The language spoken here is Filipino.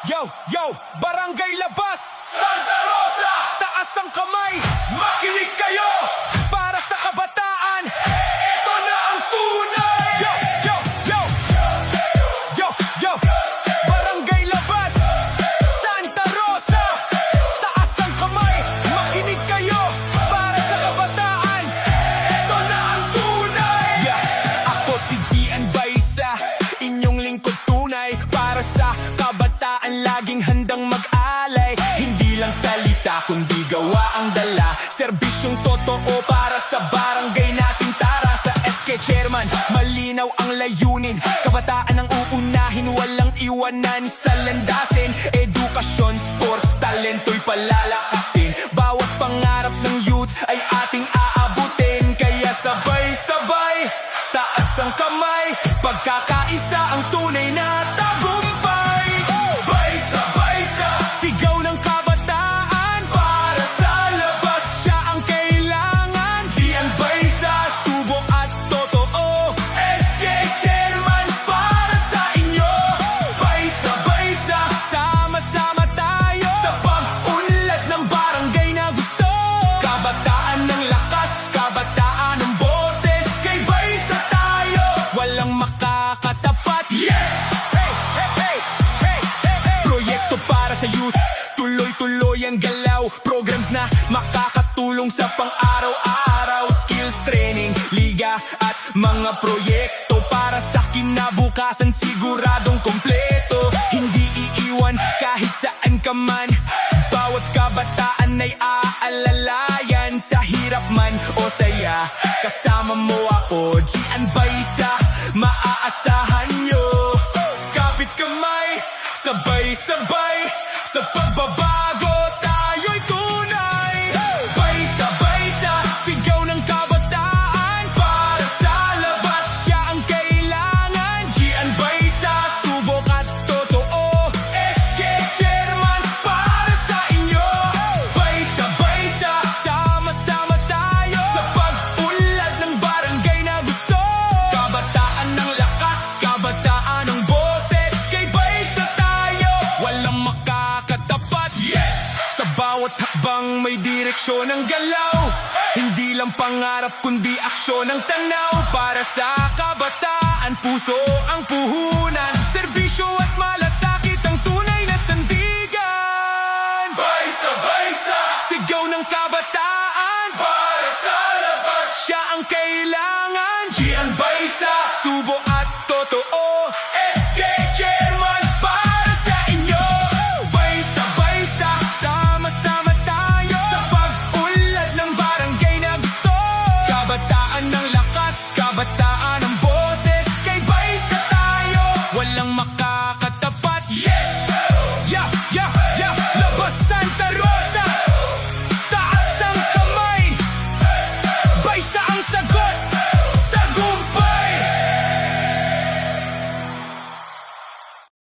Yo, Barangay Labas, Santa Rosa! taas ang kamay, Makinig kayo! para sa kabataan. Ito na ang tunay! Yo, Barangay Labas, Santa Rosa, taas ang kamay, makinig kayo, para sa kabataan. Ito na ang tunay! Ako si Gian Baisa, inyong lingkod tunay, para sa kabataan laging handang mag-alay. Hindi lang salita kundi gawa ang dala, serbisyong totoo para sa barangay natin. Tara sa SK Chairman, malinaw ang layunin, kabataan ang uunahin, walang iwanan sa landasin. Edukasyon, sports, talento'y palalakasin, bawat pangarap ng youth ay ating aabutin. Kaya sabay-sabay, taas ang kamay, pagkakaisa ang tunay na tagumpay. Baisa-baisa! Sigaw ng kabataan, Para sa labas! siya ang kailangan. Gian Baisa! Subok at totoo, SK Chairman para sa inyo! Baisa-baisa! sama-sama tayo Sa pag-unlad ng barangay na gusto. kabataan ng lakas, kabataan ng boses, Kay Baisa tayo! walang makakatapat. Yes! Proyekto para sa youth, tuloy-tuloy ang galaw, programs na makakatulong sa pang-araw-araw, skills training, liga at mga proyekto para sa kinabukasan, siguradong kompleto. Hindi iiwan kahit saan ka man, bawat kabataan ay aalalayan. Sa hirap man o saya, kasama mo ako, Gian Baisa, maaasahan nyo. Kapit kamay, sabay-sabay, sa pagbabago tayo'y tunay. Baisa-baisa! Sigaw ng kabataan, Para sa labas! siya ang kailangan. Gian Baisa! Subok at totoo, SK Chairman para sa inyo! Baisa-baisa! sama-sama tayo Sa pag-unlad ng barangay na gusto. kabataan ng lakas, kabataan ng boses, Kay Baisa tayo! walang makakatapat. Yes! Sa bawat hakbang may direksyon ng galaw, hindi lang pangarap kundi aksyon ang tanaw. Para sa kabataan, puso ang puhunan.